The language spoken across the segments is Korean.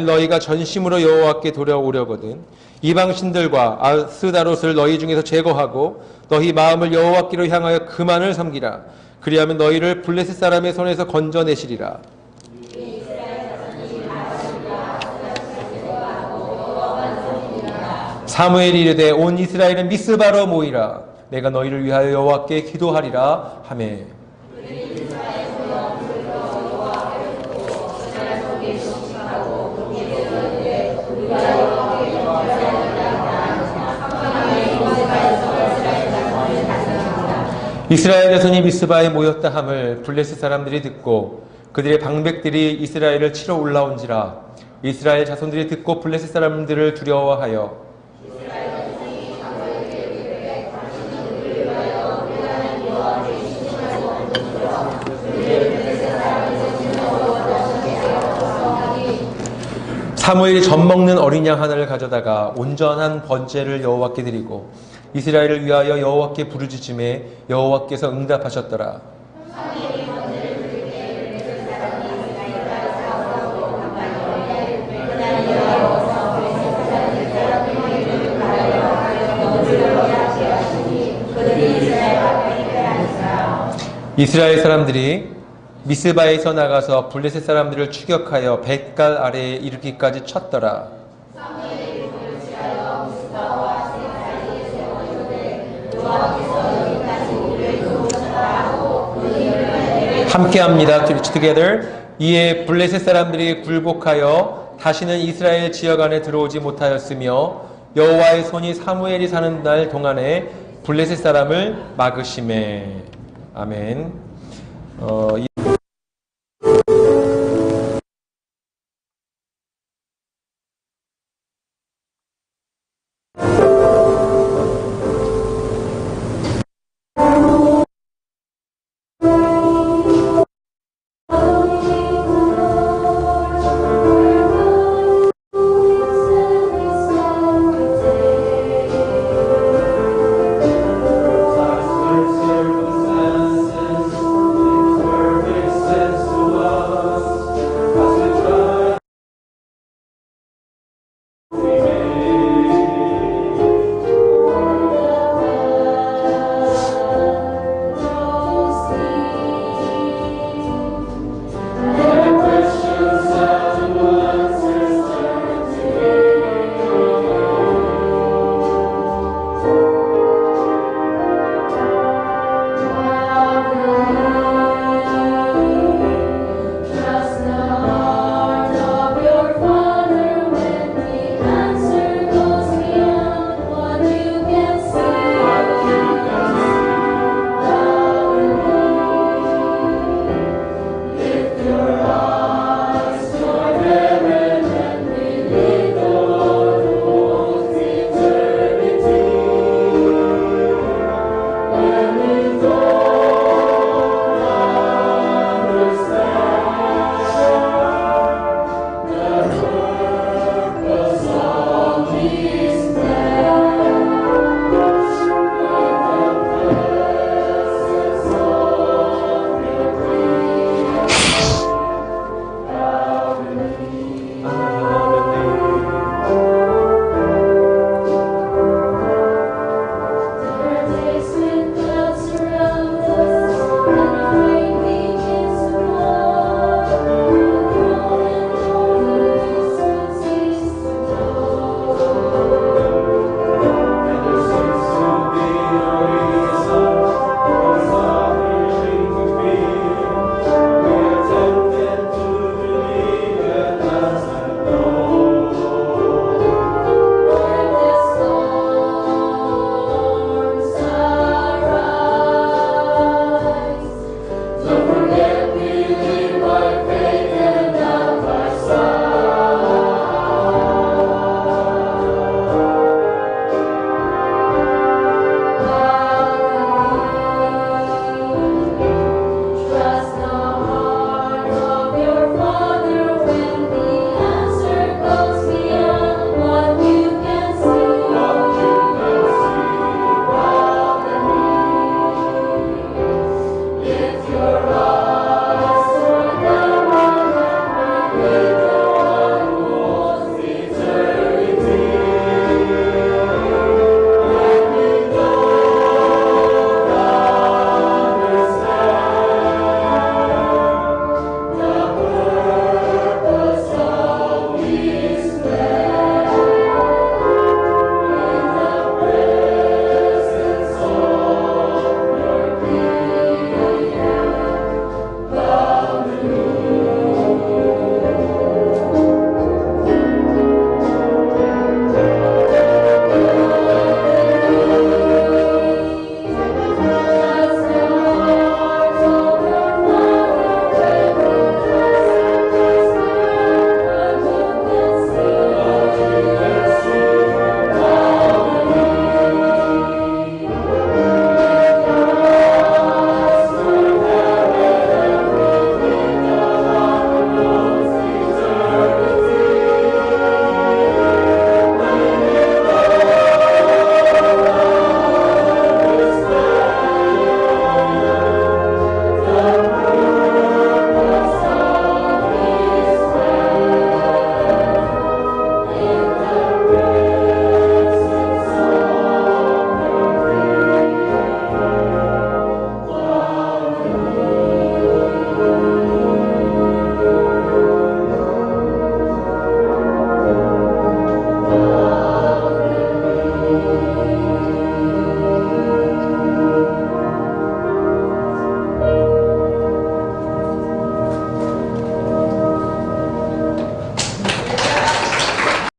너희가 전심으로 여호와께 돌아오려거든 이방신들과 아스다롯을 너희 중에서 제거하고 너희 마음을 여호와께로 향하여 그만을 섬기라. 그리하면 너희를 블레셋 사람의 손에서 건져내시리라. 사무엘이 이르되 온 이스라엘은 미스바로 모이라. 내가 너희를 위하여 여호와께 기도하리라 하매 이스라엘 자손이 미스바에 모였다 함을 블레셋 사람들이 듣고 그들의 방백들이 이스라엘을 치러 올라온지라. 이스라엘 자손들이 듣고 블레셋 사람들을 두려워하여 사무엘이 젖 먹는 어린 양 하나를 가져다가 온전한 번제를 여호와께 드리고 이스라엘을 위하여 여호와께 부르짖음에 여호와께서 응답하셨더라. 이스라엘 사람들이 미스바에서 나가서 블레셋 사람들을 추격하여 벳갈 아래에 이르기까지 쳤더라. 함께합니다. Together. 이에 블레셋 사람들이 굴복하여 다시는 이스라엘 지역 안에 들어오지 못하였으며 여호와의 손이 사무엘이 사는 날 동안에 블레셋 사람을 막으시매. 아멘.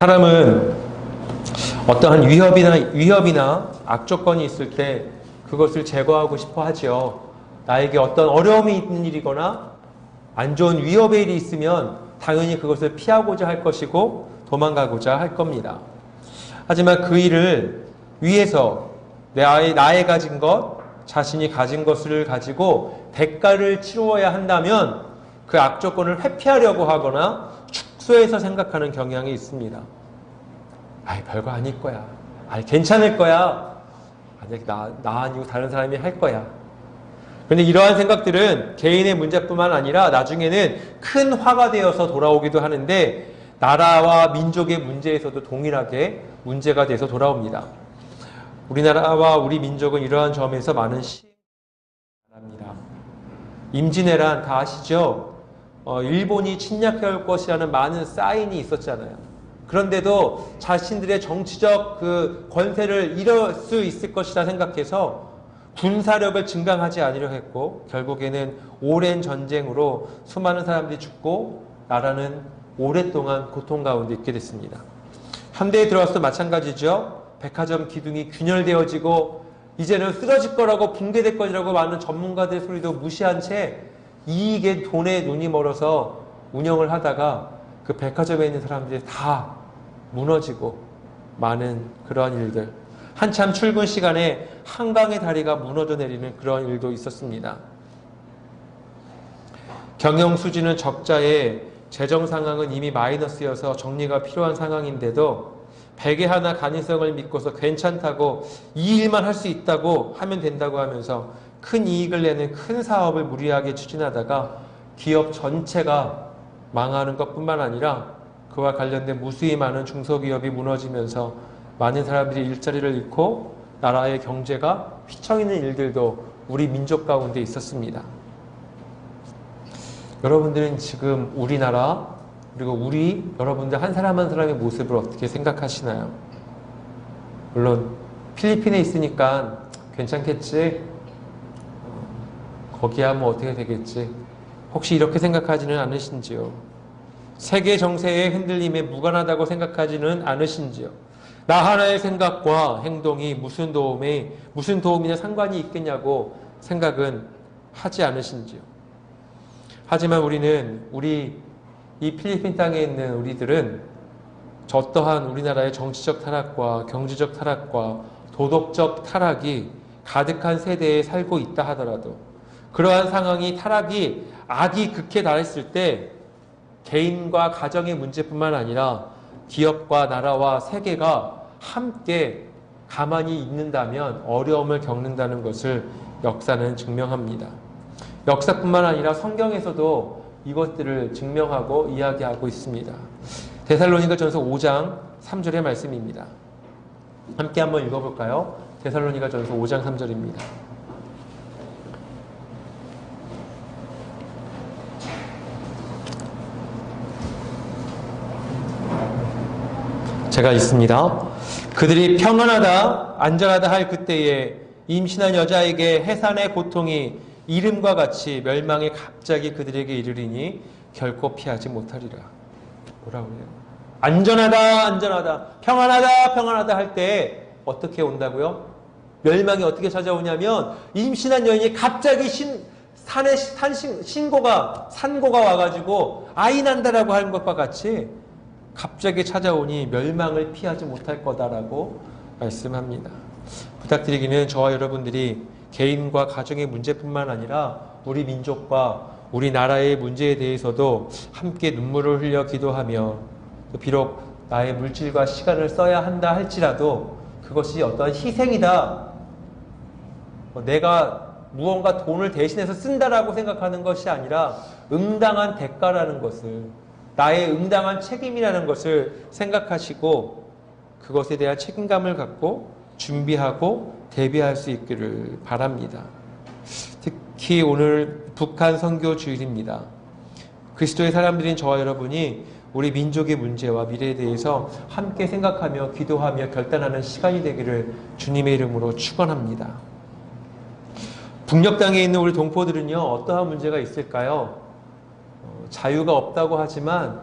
사람은 어떠한 위협이나 악조건이 있을 때 그것을 제거하고 싶어 하지요. 나에게 어떤 어려움이 있는 일이거나 안 좋은 위협의 일이 있으면 당연히 그것을 피하고자 할 것이고 도망가고자 할 겁니다. 하지만 그 일을 위해서 나의 가진 것, 자신이 가진 것을 가지고 대가를 치루어야 한다면 그 악조건을 회피하려고 하거나 축소해서 생각하는 경향이 있습니다. 아이, 별거 아닐 거야. 아이, 괜찮을 거야. 아니, 나 아니고 다른 사람이 할 거야. 그런데 이러한 생각들은 개인의 문제뿐만 아니라 나중에는 큰 화가 되어서 돌아오기도 하는데 나라와 민족의 문제에서도 동일하게 문제가 돼서 돌아옵니다. 우리나라와 우리 민족은 이러한 점에서 많은 시행을 합니다. 임진왜란 다 아시죠? 일본이 침략해올 것이라는 많은 사인이 있었잖아요. 그런데도 자신들의 정치적 그 권세를 잃을 수 있을 것이라 생각해서 군사력을 증강하지 않으려 했고 결국에는 오랜 전쟁으로 수많은 사람들이 죽고 나라는 오랫동안 고통 가운데 있게 됐습니다. 현대에 들어와서도 마찬가지죠. 백화점 기둥이 균열되어지고 이제는 쓰러질 거라고 붕괴될 거라고 많은 전문가들의 소리도 무시한 채 이익에 돈에 눈이 멀어서 운영을 하다가 그 백화점에 있는 사람들이 다 무너지고 많은 그러한 일들, 한참 출근 시간에 한강의 다리가 무너져 내리는 그런 일도 있었습니다. 경영 수지는 적자에 재정 상황은 이미 마이너스여서 정리가 필요한 상황인데도 베개 하나 가능성을 믿고서 괜찮다고 이 일만 할 수 있다고 하면 된다고 하면서 큰 이익을 내는 큰 사업을 무리하게 추진하다가 기업 전체가 망하는 것뿐만 아니라 그와 관련된 무수히 많은 중소기업이 무너지면서 많은 사람들이 일자리를 잃고 나라의 경제가 휘청이는 일들도 우리 민족 가운데 있었습니다. 여러분들은 지금 우리나라 그리고 여러분들 한 사람 한 사람의 모습을 어떻게 생각하시나요? 물론 필리핀에 있으니까 괜찮겠지? 거기야 뭐 어떻게 되겠지? 혹시 이렇게 생각하지는 않으신지요? 세계 정세의 흔들림에 무관하다고 생각하지는 않으신지요? 나 하나의 생각과 행동이 무슨 도움이나 상관이 있겠냐고 생각은 하지 않으신지요? 하지만 이 필리핀 땅에 있는 우리들은 어떠한 우리나라의 정치적 타락과 경제적 타락과 도덕적 타락이 가득한 세대에 살고 있다 하더라도 그러한 상황이 악이 극에 달했을 때 개인과 가정의 문제뿐만 아니라 기업과 나라와 세계가 함께 가만히 있는다면 어려움을 겪는다는 것을 역사는 증명합니다. 역사뿐만 아니라 성경에서도 이것들을 증명하고 이야기하고 있습니다. 데살로니가전서 5장 3절의 말씀입니다. 함께 한번 읽어볼까요? 데살로니가전서 5장 3절입니다. 제가 읽습니다. 그들이 평안하다 안전하다 할 그때에 임신한 여자에게 해산의 고통이 이름과 같이 멸망이 갑자기 그들에게 이르리니 결코 피하지 못하리라. 뭐라고 해요? 안전하다 평안하다 할 때 어떻게 온다고요? 멸망이 어떻게 찾아오냐면 임신한 여인이 갑자기 산고가 와가지고 아이 난다라고 하는 것과 같이 갑자기 찾아오니 멸망을 피하지 못할 거다라고 말씀합니다. 부탁드리기는 저와 여러분들이 개인과 가정의 문제뿐만 아니라 우리 민족과 우리나라의 문제에 대해서도 함께 눈물을 흘려 기도하며 비록 나의 물질과 시간을 써야 한다 할지라도 그것이 어떠한 희생이다. 내가 무언가 돈을 대신해서 쓴다라고 생각하는 것이 아니라 응당한 대가라는 것을 나의 응당한 책임이라는 것을 생각하시고 그것에 대한 책임감을 갖고 준비하고 대비할 수 있기를 바랍니다. 특히 오늘 북한 선교 주일입니다. 그리스도의 사람들인 저와 여러분이 우리 민족의 문제와 미래에 대해서 함께 생각하며 기도하며 결단하는 시간이 되기를 주님의 이름으로 축원합니다. 북녘 땅에 있는 우리 동포들은요, 어떠한 문제가 있을까요? 자유가 없다고 하지만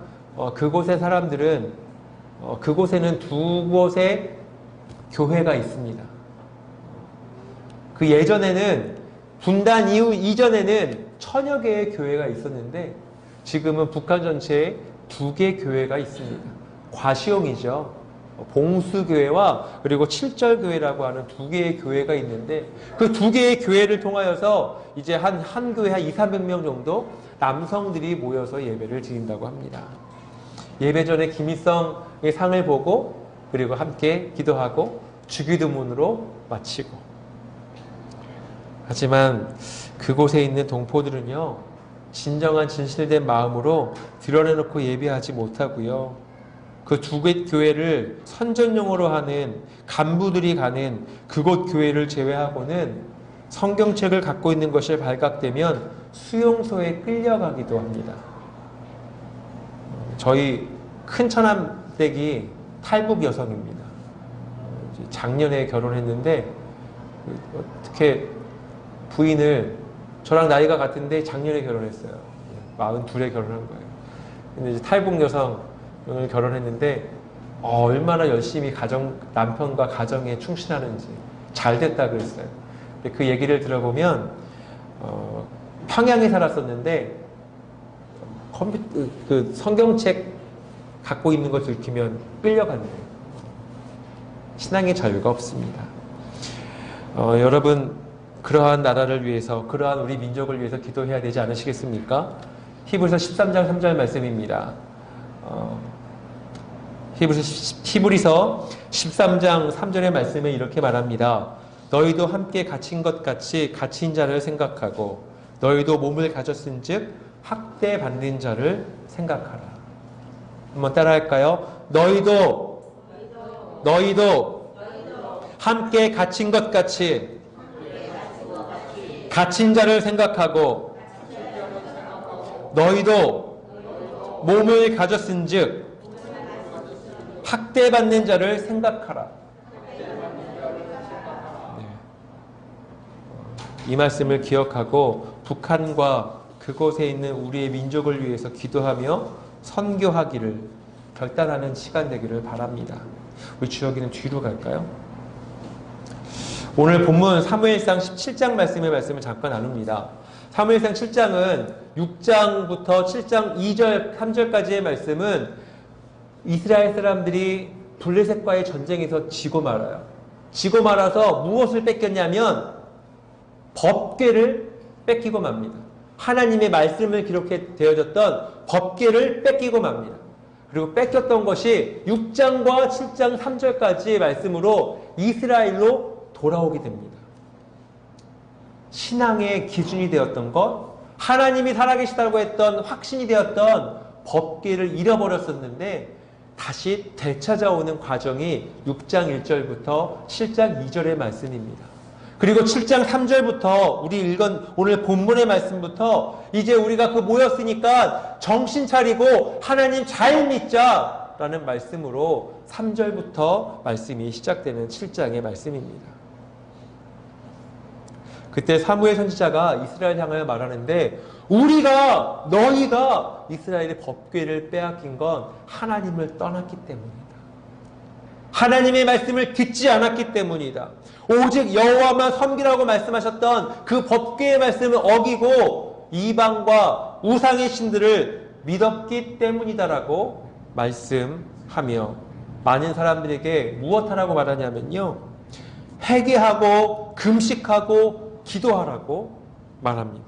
그곳의 사람들은 그곳에는 두 곳의 교회가 있습니다. 그 예전에는 분단 이후 이전에는 천여 개의 교회가 있었는데 지금은 북한 전체에 두 개 교회가 있습니다. 과시용이죠. 봉수교회와 그리고 칠절교회라고 하는 두 개의 교회가 있는데 그 두 개의 교회를 통하여서 이제 한 교회 한 200~300명 정도 남성들이 모여서 예배를 드린다고 합니다. 예배 전에 김일성의 상을 보고 그리고 함께 기도하고 주기도문으로 마치고. 하지만 그곳에 있는 동포들은요, 진정한 진실된 마음으로 드러내놓고 예배하지 못하고요, 그 두 개 교회를 선전용으로 하는 간부들이 가는 그곳 교회를 제외하고는 성경책을 갖고 있는 것이 발각되면 수용소에 끌려가기도 합니다. 저희 큰 처남댁이 탈북 여성입니다. 작년에 결혼했는데 어떻게 부인을, 저랑 나이가 같은데 작년에 결혼했어요. 42에 결혼한 거예요. 근데 이제 탈북 여성을 결혼했는데 얼마나 열심히 남편과 가정에 충실하는지 잘 됐다 그랬어요. 근데 그 얘기를 들어보면 평양에 살았었는데 그 성경책 갖고 있는 걸 들키면 끌려간대요. 신앙의 자유가 없습니다. 여러분, 그러한 나라를 위해서, 그러한 우리 민족을 위해서 기도해야 되지 않으시겠습니까? 히브리서 13장 3절 말씀입니다. 히브리서 13장 3절의 말씀에 이렇게 말합니다. 너희도 함께 갇힌 것 같이 갇힌 자를 생각하고 너희도 몸을 가졌은즉 학대받는 자를 생각하라. 한번 따라할까요? 너희도 함께 갇힌 것 같이 갇힌 자를 생각하고 너희도 몸을 가졌은즉 학대받는 자를 생각하라. 이 말씀을 기억하고 북한과 그곳에 있는 우리의 민족을 위해서 기도하며 선교하기를 결단하는 시간 되기를 바랍니다. 우리 주혁이는 뒤로 갈까요? 오늘 본문 사무엘상 17장 말씀을 잠깐 나눕니다. 사무엘상 7장은 6장부터 7장 2절, 3절까지의 말씀은 이스라엘 사람들이 블레셋과의 전쟁에서 지고 말아요. 지고 말아서 무엇을 뺏겼냐면 법궤를 뺏기고 맙니다. 하나님의 말씀을 기록해 되어졌던 법궤를 뺏기고 맙니다. 그리고 뺏겼던 것이 6장과 7장 3절까지의 말씀으로 이스라엘로 돌아오게 됩니다. 신앙의 기준이 되었던 것, 하나님이 살아계시다고 했던 확신이 되었던 법궤를 잃어버렸었는데 다시 되찾아오는 과정이 6장 1절부터 7장 2절의 말씀입니다. 그리고 7장 3절부터 우리 읽은 오늘 본문의 말씀부터 이제 우리가 모였으니까 정신 차리고 하나님 잘 믿자 라는 말씀으로 3절부터 말씀이 시작되는 7장의 말씀입니다. 그때 사무엘 선지자가 이스라엘 향하여 말하는데 너희가 이스라엘의 법궤를 빼앗긴 건 하나님을 떠났기 때문이다. 하나님의 말씀을 듣지 않았기 때문이다. 오직 여호와만 섬기라고 말씀하셨던 그 법궤의 말씀을 어기고 이방과 우상의 신들을 믿었기 때문이다라고 말씀하며 많은 사람들에게 무엇하라고 말하냐면요, 회개하고 금식하고 기도하라고 말합니다.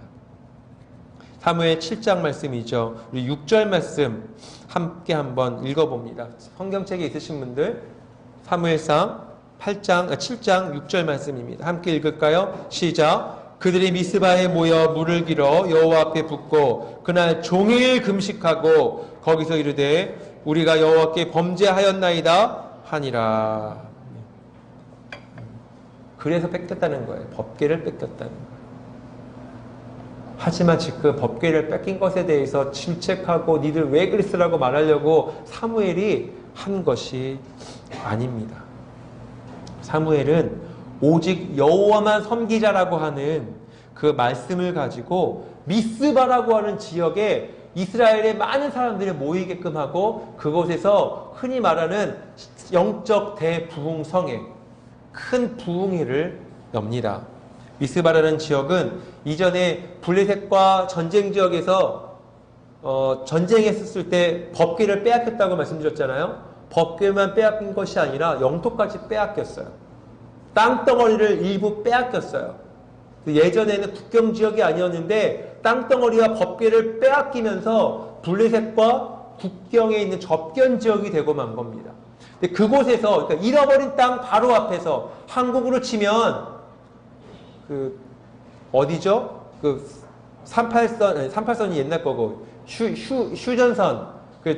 사무엘 7장 말씀이죠. 우리 6절 말씀 함께 한번 읽어봅니다. 성경책에 있으신 분들 사무엘상 7장 6절 말씀입니다. 함께 읽을까요? 시작. 그들이 미스바에 모여 물을 길어 여호와 앞에 붓고 그날 종일 금식하고 거기서 이르되 우리가 여호와께 범죄하였나이다 하니라. 그래서 뺏겼다는 거예요. 법궤를 뺏겼다는 거예요. 하지만 지금 법궤를 뺏긴 것에 대해서 질책하고 니들 왜 그랬으라고 말하려고 사무엘이 한 것이 아닙니다. 사무엘은 오직 여호와만 섬기자라고 하는 그 말씀을 가지고 미스바라고 하는 지역에 이스라엘의 많은 사람들이 모이게끔 하고 그곳에서 흔히 말하는 영적 대부흥성회, 큰 부흥회를 엽니다. 미스바라는 지역은 이전에 블레셋과 전쟁 지역에서 전쟁했을 때 법궤를 빼앗겼다고 말씀드렸잖아요. 법궤만 빼앗긴 것이 아니라 영토까지 빼앗겼어요. 땅덩어리를 일부 빼앗겼어요. 예전에는 국경 지역이 아니었는데 땅덩어리와 법궤를 빼앗기면서 블레셋과 국경에 있는 접견 지역이 되고 만 겁니다. 근데 그곳에서, 그러니까 잃어버린 땅 바로 앞에서 한국으로 치면 어디죠? 38선이 옛날 거고, 휴전선,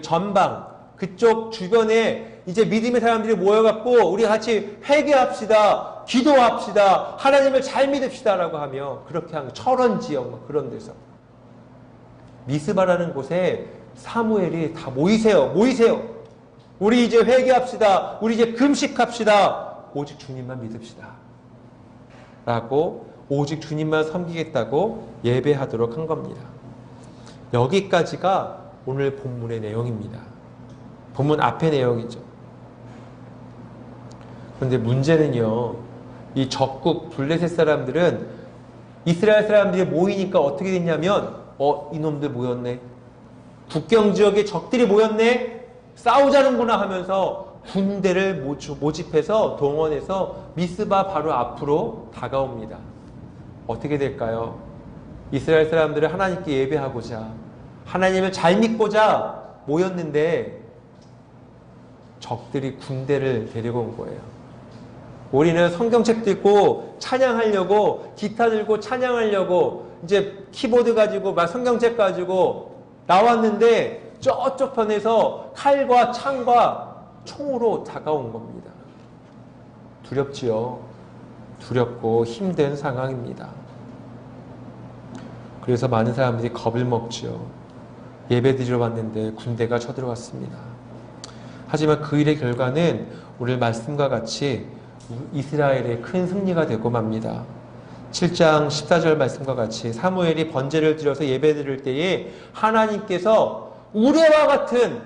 전방, 그쪽 주변에 이제 믿음의 사람들이 모여갖고, 우리 같이 회개합시다, 기도합시다, 하나님을 잘 믿읍시다, 라고 하며, 그렇게 한 철원 지역, 그런 데서. 미스바라는 곳에 사무엘이 다 모이세요. 우리 이제 회개합시다. 우리 이제 금식합시다. 오직 주님만 믿읍시다. 라고 오직 주님만 섬기겠다고 예배하도록 한 겁니다. 여기까지가 오늘 본문의 내용입니다. 본문 앞의 내용이죠. 그런데 문제는요, 이 적국 블레셋 사람들은 이스라엘 사람들이 모이니까 어떻게 됐냐면, 이놈들 모였네. 국경 지역에 적들이 모였네. 싸우자는구나 하면서 군대를 모집해서 동원해서 미스바 바로 앞으로 다가옵니다. 어떻게 될까요? 이스라엘 사람들은 하나님께 예배하고자, 하나님을 잘 믿고자 모였는데 적들이 군대를 데리고 온 거예요. 우리는 성경책 들고 찬양하려고, 기타 들고 찬양하려고 이제 키보드 가지고 막 성경책 가지고 나왔는데 저쪽 편에서 칼과 창과 총으로 다가온 겁니다. 두렵지요. 두렵고 힘든 상황입니다. 그래서 많은 사람들이 겁을 먹지요. 예배 드리러 왔는데 군대가 쳐들어왔습니다. 하지만 그 일의 결과는 오늘 말씀과 같이 이스라엘의 큰 승리가 되고 맙니다. 7장 14절 말씀과 같이 사무엘이 번제를 드려서 예배 드릴 때에 하나님께서 우레와 같은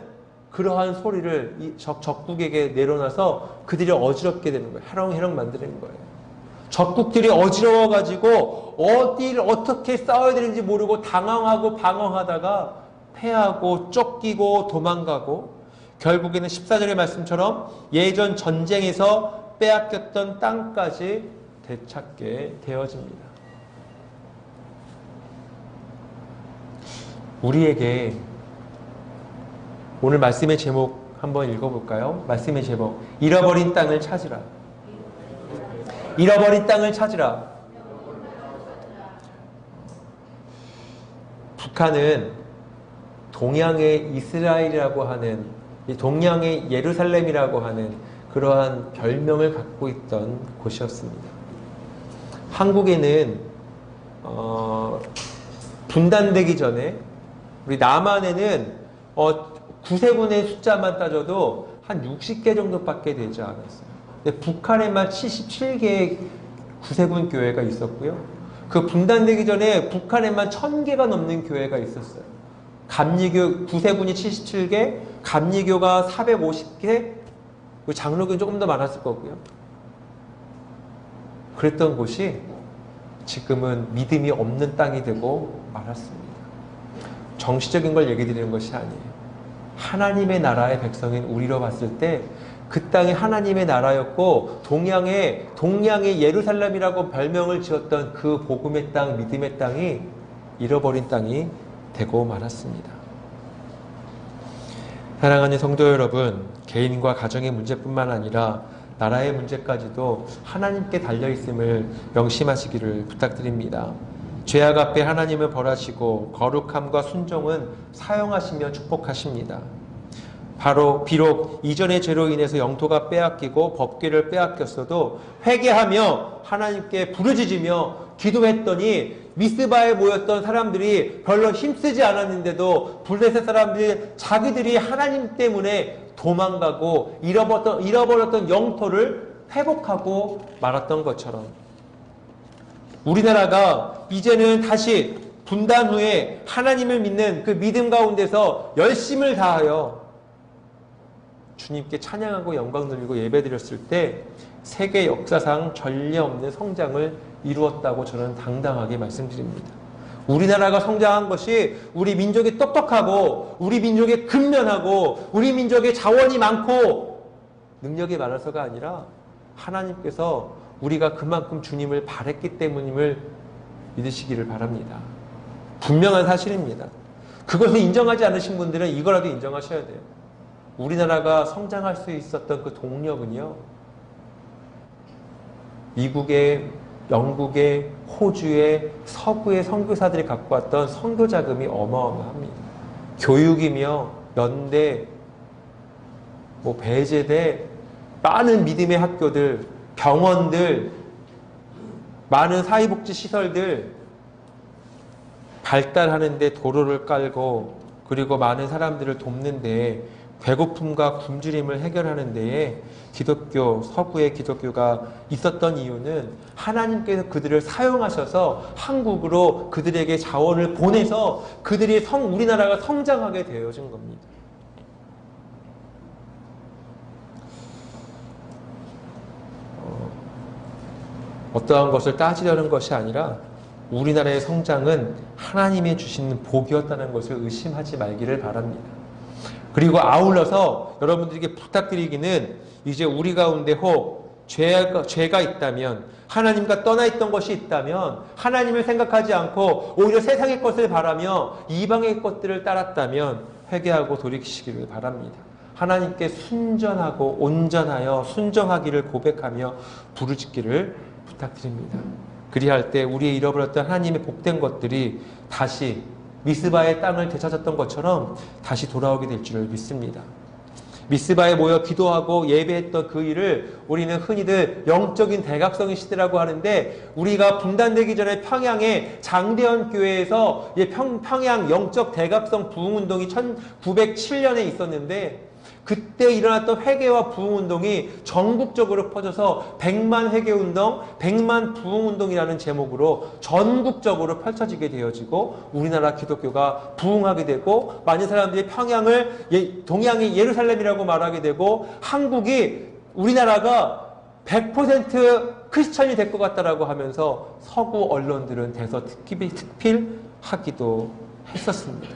그러한 소리를 적국에게 내려놔서 그들이 어지럽게 되는 거예요. 해렁해렁 만드는 거예요. 적국들이 어지러워가지고 어디를 어떻게 싸워야 되는지 모르고 당황하고 방황하다가 패하고 쫓기고 도망가고 결국에는 14절의 말씀처럼 예전 전쟁에서 빼앗겼던 땅까지 되찾게 되어집니다. 우리에게 오늘 말씀의 제목 한번 읽어볼까요? 말씀의 제목, 잃어버린 땅을 찾으라. 잃어버린 땅을 찾으라. 북한은 동양의 이스라엘이라고 하는, 동양의 예루살렘이라고 하는 그러한 별명을 갖고 있던 곳이었습니다. 한국에는 분단되기 전에 우리 남한에는 구세군의 숫자만 따져도 한 60개 정도밖에 되지 않았어요. 근데 북한에만 77개의 구세군 교회가 있었고요. 그 분단되기 전에 북한에만 1000개가 넘는 교회가 있었어요. 감리교, 구세군이 77개, 감리교가 450개, 장로교는 조금 더 많았을 거고요. 그랬던 곳이 지금은 믿음이 없는 땅이 되고 말았습니다. 정치적인 걸 얘기 드리는 것이 아니에요. 하나님의 나라의 백성인 우리로 봤을 때 그 땅이 하나님의 나라였고 동양의 예루살렘이라고 별명을 지었던 그 복음의 땅, 믿음의 땅이 잃어버린 땅이 되고 말았습니다. 사랑하는 성도 여러분, 개인과 가정의 문제뿐만 아니라 나라의 문제까지도 하나님께 달려있음을 명심하시기를 부탁드립니다. 죄악 앞에 하나님을 벌하시고 거룩함과 순종은 사용하시며 축복하십니다. 비록 이전의 죄로 인해서 영토가 빼앗기고 법궤를 빼앗겼어도 회개하며 하나님께 부르짖으며 기도했더니 미스바에 모였던 사람들이 별로 힘쓰지 않았는데도 블레셋 사람들이 자기들이 하나님 때문에 도망가고 잃어버렸던 영토를 회복하고 말았던 것처럼 우리나라가 이제는 다시 분단 후에 하나님을 믿는 그 믿음 가운데서 열심을 다하여 주님께 찬양하고 영광 돌리고 예배드렸을 때 세계 역사상 전례 없는 성장을 이루었다고 저는 당당하게 말씀드립니다. 우리나라가 성장한 것이 우리 민족이 똑똑하고 우리 민족이 근면하고 우리 민족의 자원이 많고 능력이 많아서가 아니라 하나님께서 우리가 그만큼 주님을 바랬기 때문임을 믿으시기를 바랍니다. 분명한 사실입니다. 그것을 인정하지 않으신 분들은 이거라도 인정하셔야 돼요. 우리나라가 성장할 수 있었던 그 동력은요, 미국의, 영국의, 호주의, 서구의 선교사들이 갖고 왔던 선교 자금이 어마어마합니다. 교육이며 연대, 배제대, 많은 믿음의 학교들, 병원들, 많은 사회복지 시설들 발달하는데 도로를 깔고 그리고 많은 사람들을 돕는데 배고픔과 굶주림을 해결하는 데에 기독교, 서구의 기독교가 있었던 이유는 하나님께서 그들을 사용하셔서 한국으로 그들에게 자원을 보내서 그들이 우리나라가 성장하게 되어진 겁니다. 어떠한 것을 따지려는 것이 아니라 우리나라의 성장은 하나님이 주시는 복이었다는 것을 의심하지 말기를 바랍니다. 그리고 아울러서 여러분들에게 부탁드리기는 이제 우리 가운데 혹 죄가 있다면 하나님과 떠나 있던 것이 있다면 하나님을 생각하지 않고 오히려 세상의 것을 바라며 이방의 것들을 따랐다면 회개하고 돌이키시기를 바랍니다. 하나님께 순전하고 온전하여 순정하기를 고백하며 부르짖기를 부탁드립니다. 그리할 때 우리의 잃어버렸던 하나님의 복된 것들이 다시 미스바의 땅을 되찾았던 것처럼 다시 돌아오게 될 줄을 믿습니다. 미스바에 모여 기도하고 예배했던 그 일을 우리는 흔히들 영적인 대각성의 시대라고 하는데, 우리가 분단되기 전에 평양의 장대현 교회에서 평양 영적 대각성 부흥운동이 1907년에 있었는데, 그때 일어났던 회개와 부흥운동이 전국적으로 퍼져서 100만 회개운동, 100만 부흥운동이라는 제목으로 전국적으로 펼쳐지게 되어지고 우리나라 기독교가 부흥하게 되고 많은 사람들이 평양을 동양의 예루살렘이라고 말하게 되고 한국이 우리나라가 100% 크리스천이 될 것 같다라고 하면서 서구 언론들은 대서특필하기도 했었습니다.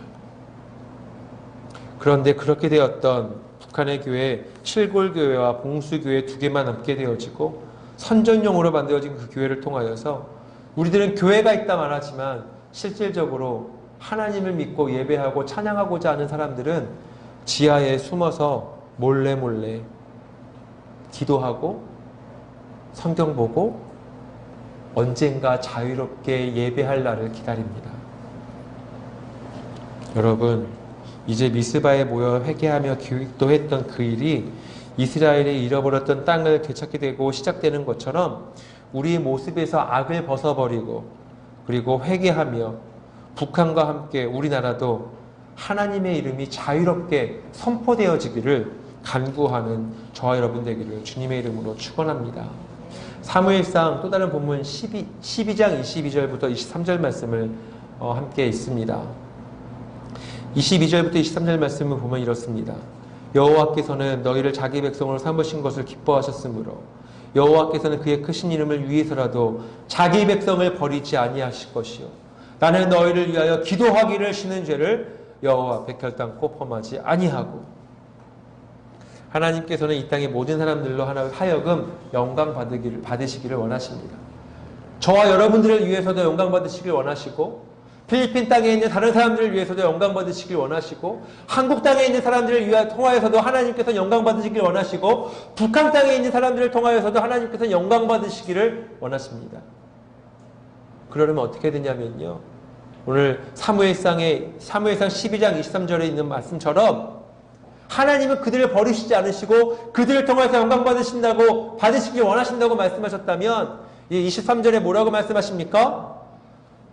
그런데 그렇게 되었던 북한의 교회, 칠골교회와 봉수교회 두 개만 남게 되어지고 선전용으로 만들어진 그 교회를 통하여서 우리들은 교회가 있다 말하지만 실질적으로 하나님을 믿고 예배하고 찬양하고자 하는 사람들은 지하에 숨어서 몰래 기도하고 성경 보고 언젠가 자유롭게 예배할 날을 기다립니다. 여러분, 이제 미스바에 모여 회개하며 기도했던 그 일이 이스라엘이 잃어버렸던 땅을 되찾게 되고 시작되는 것처럼 우리의 모습에서 악을 벗어버리고 그리고 회개하며 북한과 함께 우리나라도 하나님의 이름이 자유롭게 선포되어지기를 간구하는 저와 여러분 되기를 주님의 이름으로 축원합니다. 사무엘상 또 다른 본문 12장 22절부터 23절 말씀을 함께 있습니다. 22절부터 23절 말씀을 보면 이렇습니다. 여호와께서는 너희를 자기 백성으로 삼으신 것을 기뻐하셨으므로 여호와께서는 그의 크신 이름을 위해서라도 자기 백성을 버리지 아니하실 것이요 나는 너희를 위하여 기도하기를 쉬는 죄를 여호와 앞에 결단코 범하지 아니하고. 하나님께서는 이 땅의 모든 사람들로 하여금 영광 받으시기를 원하십니다. 저와 여러분들을 위해서도 영광 받으시길 원하시고, 필리핀 땅에 있는 다른 사람들을 위해서도 영광 받으시길 원하시고, 한국 땅에 있는 사람들을 통하여서도 하나님께서 영광 받으시길 원하시고, 북한 땅에 있는 사람들을 통하여서도 하나님께서 영광 받으시기를 원하십니다. 그러려면 어떻게 되냐면요, 오늘 사무엘상 12장 23절에 있는 말씀처럼 하나님은 그들을 버리시지 않으시고 그들을 통해서 영광 받으시길 원하신다고 말씀하셨다면, 이 23절에 뭐라고 말씀하십니까?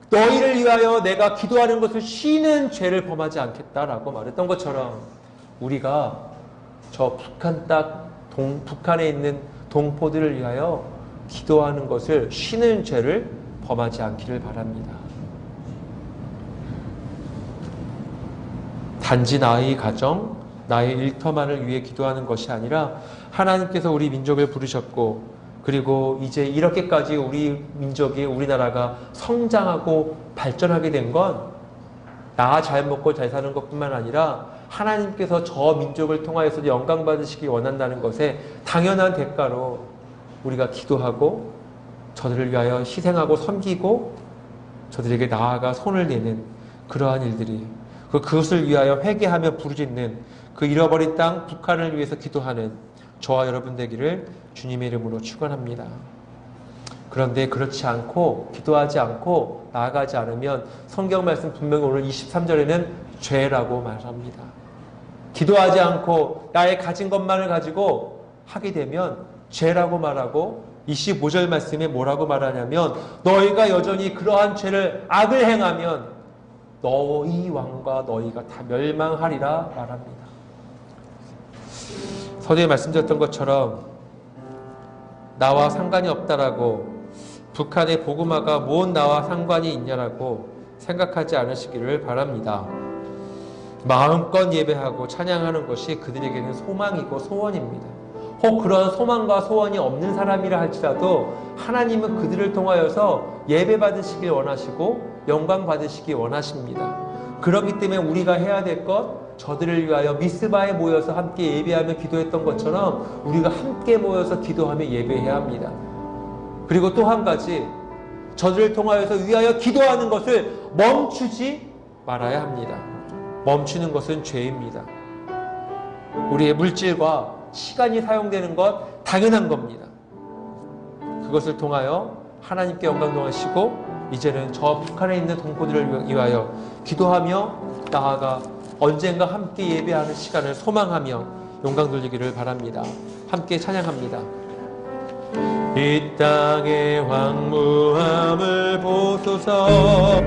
너희를 위하여 내가 기도하는 것을 쉬는 죄를 범하지 않겠다라고 말했던 것처럼 우리가 저 북한에 있는 동포들을 위하여 기도하는 것을 쉬는 죄를 범하지 않기를 바랍니다. 단지 나의 가정, 나의 일터만을 위해 기도하는 것이 아니라 하나님께서 우리 민족을 부르셨고 그리고 이제 이렇게까지 우리 민족이 우리나라가 성장하고 발전하게 된 건 나 잘 먹고 잘 사는 것뿐만 아니라 하나님께서 저 민족을 통하여서도 영광 받으시기 원한다는 것에 당연한 대가로 우리가 기도하고 저들을 위하여 희생하고 섬기고 저들에게 나아가 손을 내는 그러한 일들이 그것을 위하여 회개하며 부르짖는 그 잃어버린 땅 북한을 위해서 기도하는 저와 여러분 되기를 주님의 이름으로 축원합니다. 그런데 그렇지 않고 기도하지 않고 나아가지 않으면 성경 말씀 분명히 오늘 23절에는 죄라고 말합니다. 기도하지 않고 나의 가진 것만을 가지고 하게 되면 죄라고 말하고 25절 말씀에 뭐라고 말하냐면 너희가 여전히 그러한 죄를 악을 행하면 너희 왕과 너희가 다 멸망하리라 말합니다. 서두에 말씀드렸던 것처럼 나와 상관이 없다라고 북한의 복음화가 뭔 나와 상관이 있냐라고 생각하지 않으시기를 바랍니다. 마음껏 예배하고 찬양하는 것이 그들에게는 소망이고 소원입니다. 혹 그런 소망과 소원이 없는 사람이라 할지라도 하나님은 그들을 통하여서 예배 받으시길 원하시고 영광 받으시기 원하십니다. 그렇기 때문에 우리가 해야 될 것 저들을 위하여 미스바에 모여서 함께 예배하며 기도했던 것처럼 우리가 함께 모여서 기도하며 예배해야 합니다. 그리고 또 한 가지 저들을 통하여서 위하여 기도하는 것을 멈추지 말아야 합니다. 멈추는 것은 죄입니다. 우리의 물질과 시간이 사용되는 것 당연한 겁니다. 그것을 통하여 하나님께 영광 돌리시고 이제는 저 북한에 있는 동포들을 위하여 기도하며 나아가 언젠가 함께 예배하는 시간을 소망하며 영광 돌리기를 바랍니다. 함께 찬양합니다. 이 땅의 황무함을 보소서.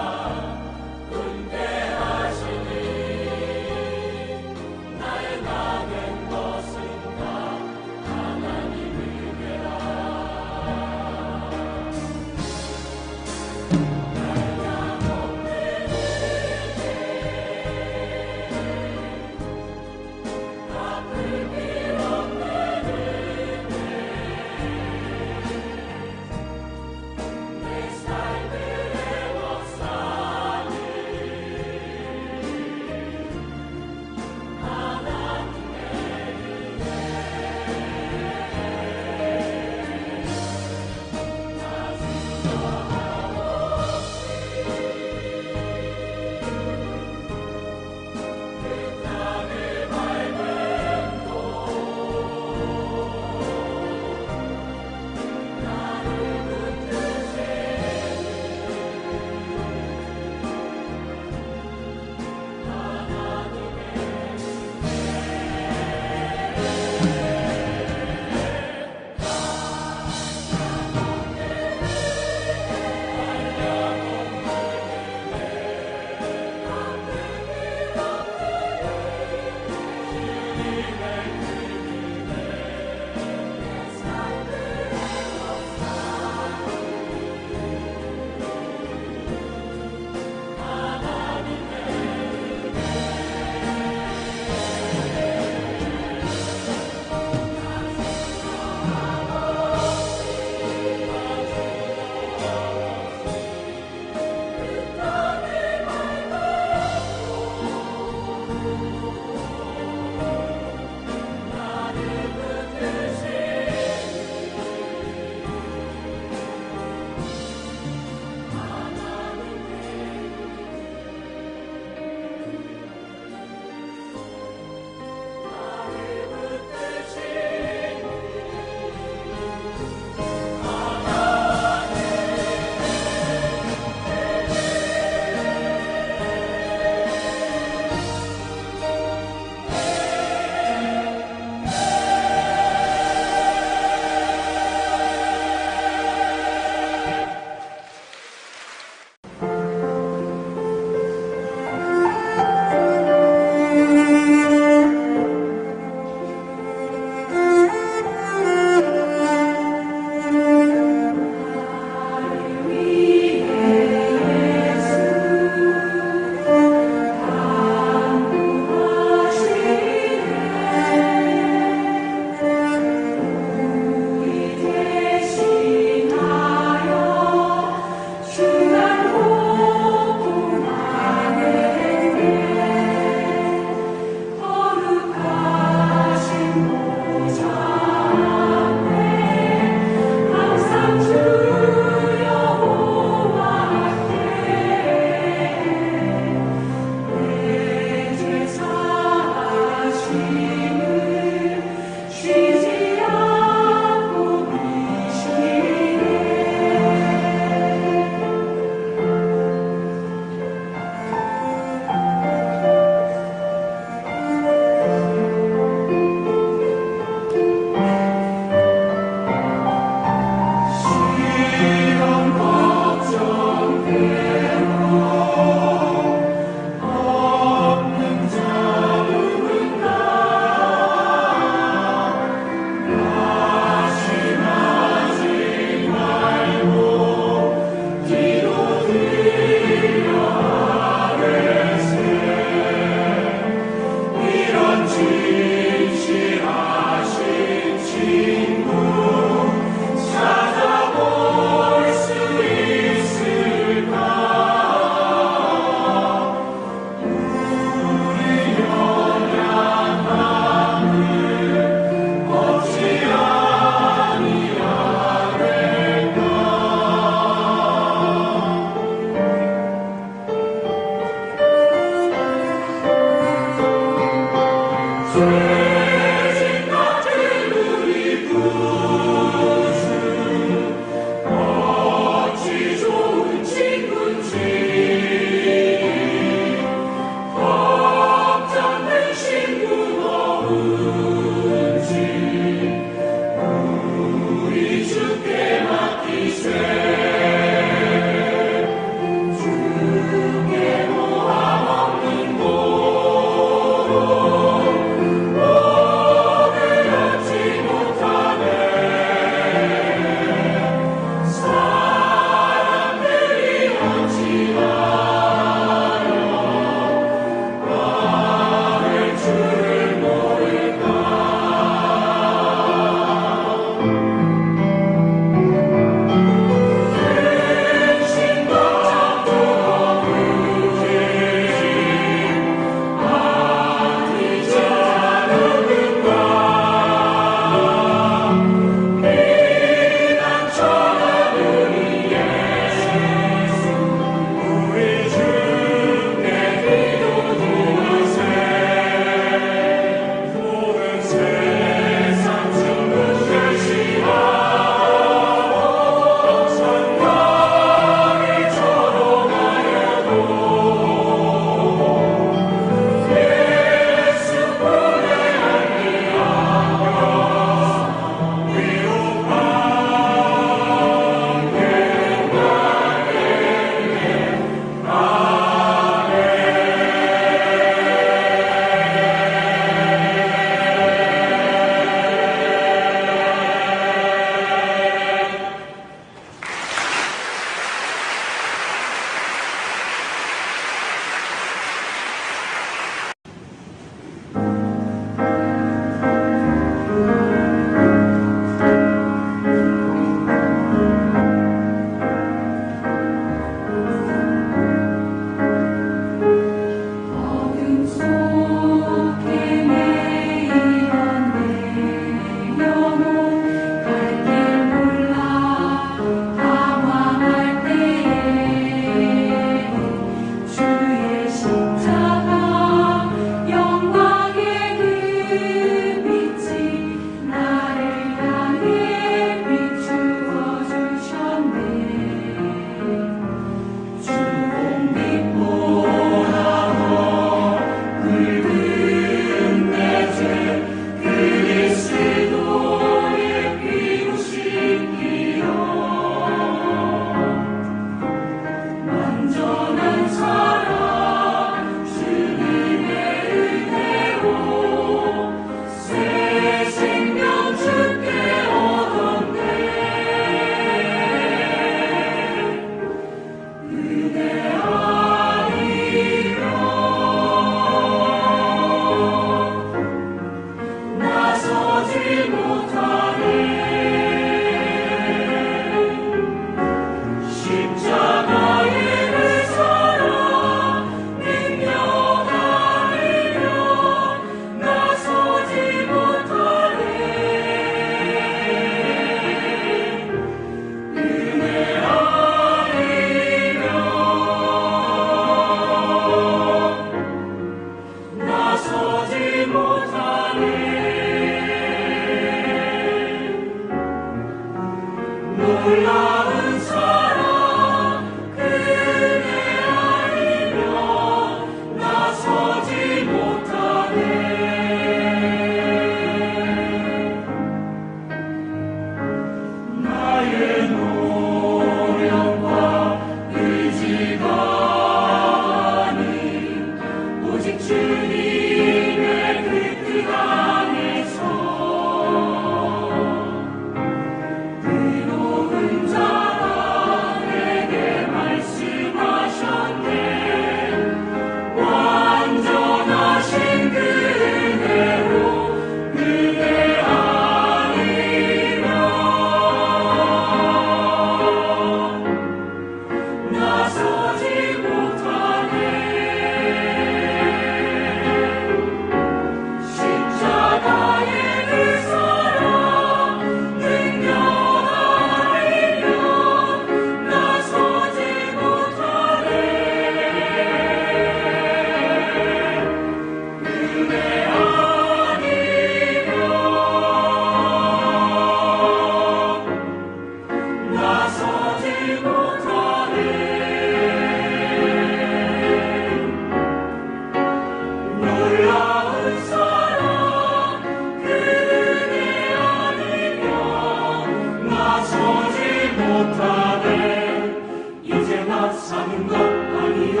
못하네. 이제 나 사는 것 아니요.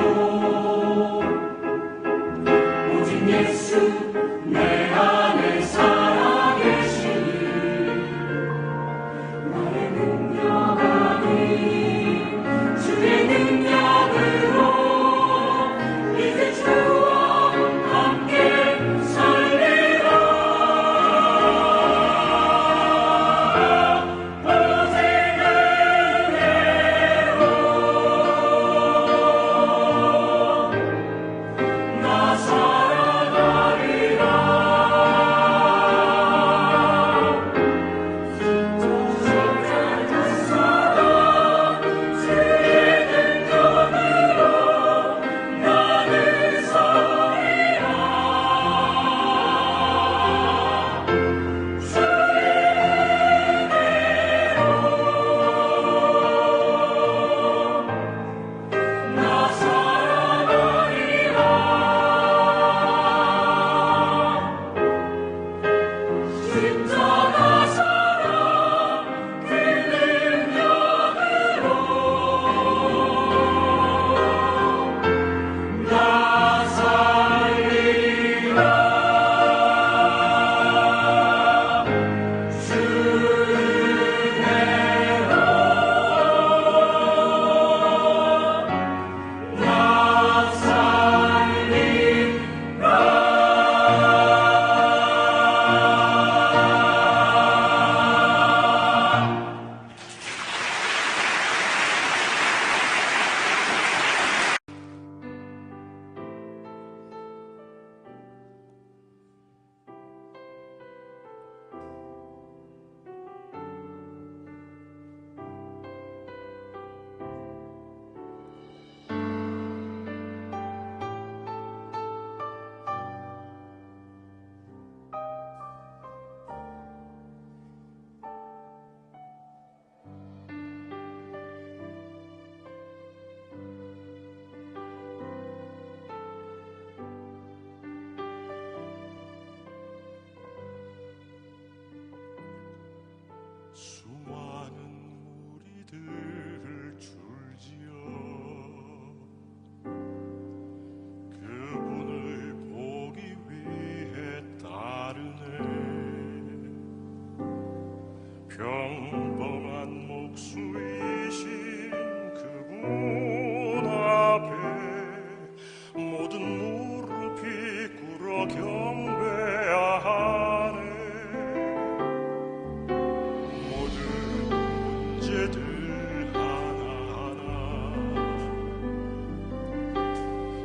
오직 예수 내 안에 살아계시니 나의 능력 아닌 주의 능력으로 이제 주와 함께 살리라. 오직 은혜로 나 살아가리라. 십자가 사랑 주의 능력으로 나는 서리라. 주의 은혜로 나 살아가리라. 십자가 사랑 그 능력으로 나 살리라. 주 은혜로 나 살리라. 수많은 무리들 줄지어 그분을 보기 위해 따르네. 평범한 목수이신 그분 앞에 모든 무릎이 꿇어 경배하네. 모든 문제들 하나하나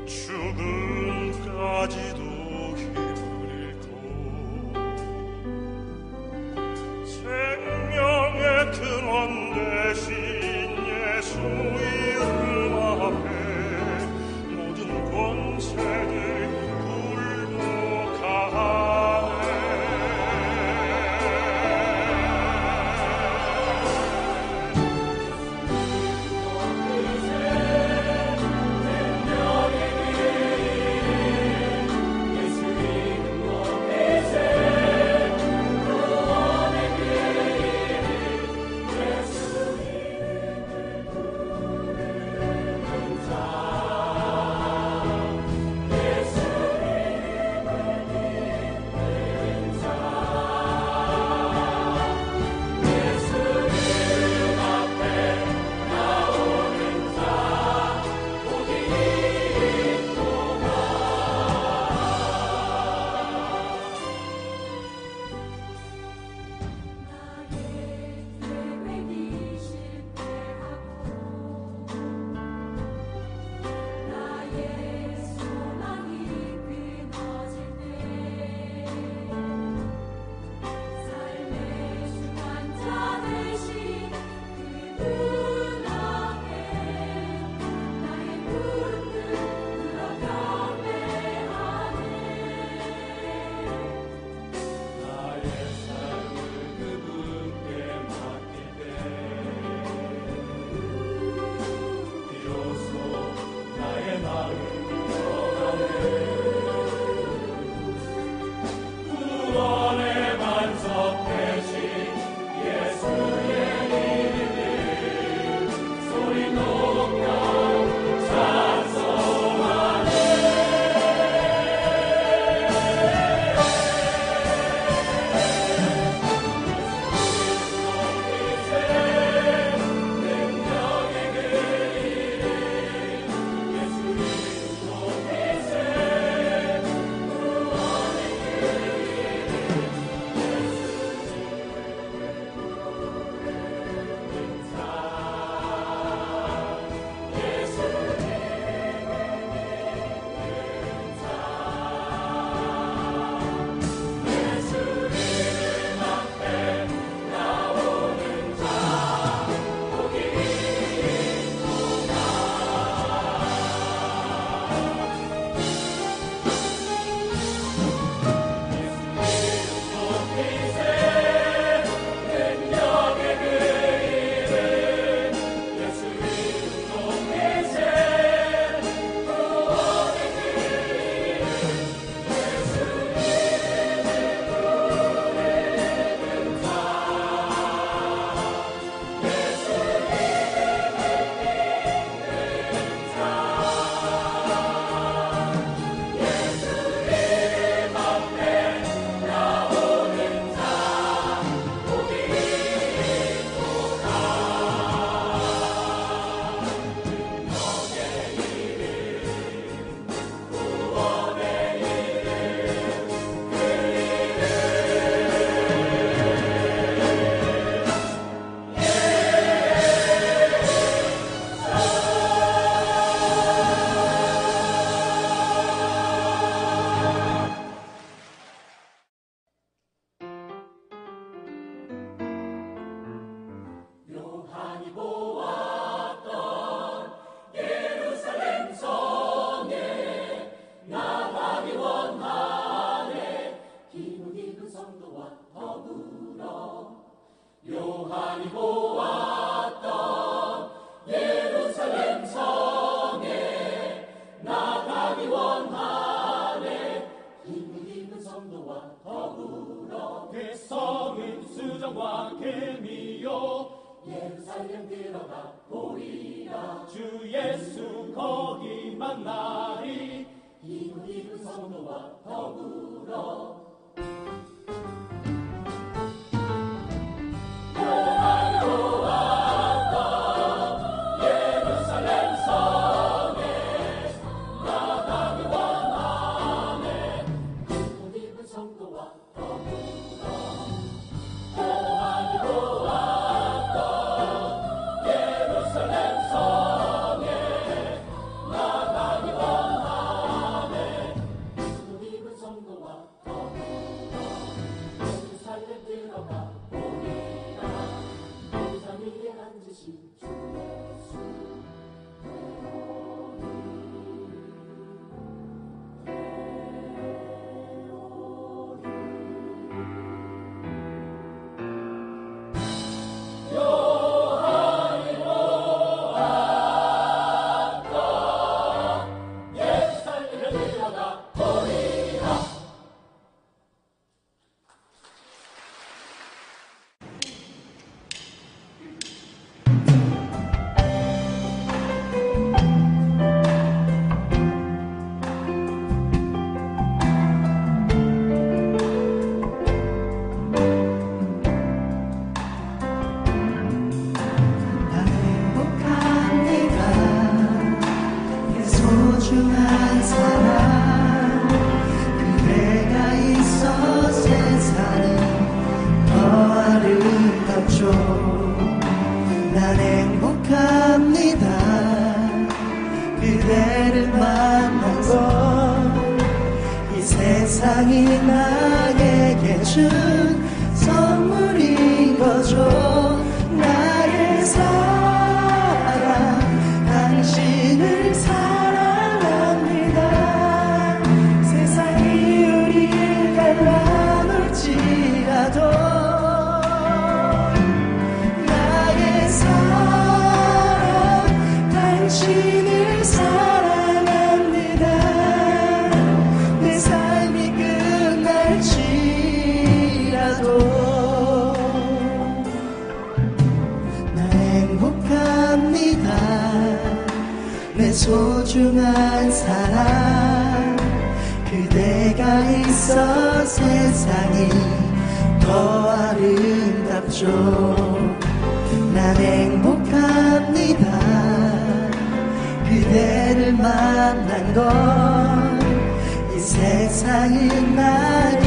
죽음까지도 힘을 잃고 생명의 근원 대신 수정과 개미요 예루살렘 들어가 보리라 주 예수 거기 만나리 이웃 성도와 더불어 소중한 사람 그대가 있어 세상은 더 아름답죠. 난 행복합니다. 그대를 만난 건 이 세상이 나에게 준 선물인 거죠. 나의 사랑 당신을 사랑합니다. 세상이 우리를 갈라놓을지라도 나의 사랑 당신을 사랑합니다. 내 삶이 끝날지라도 나 행복합니다. 내 소중한 사랑 그대가 있어 세상이 더 아름답죠. 난 행복합니다. 그대를 만난 건 이 세상은 나에게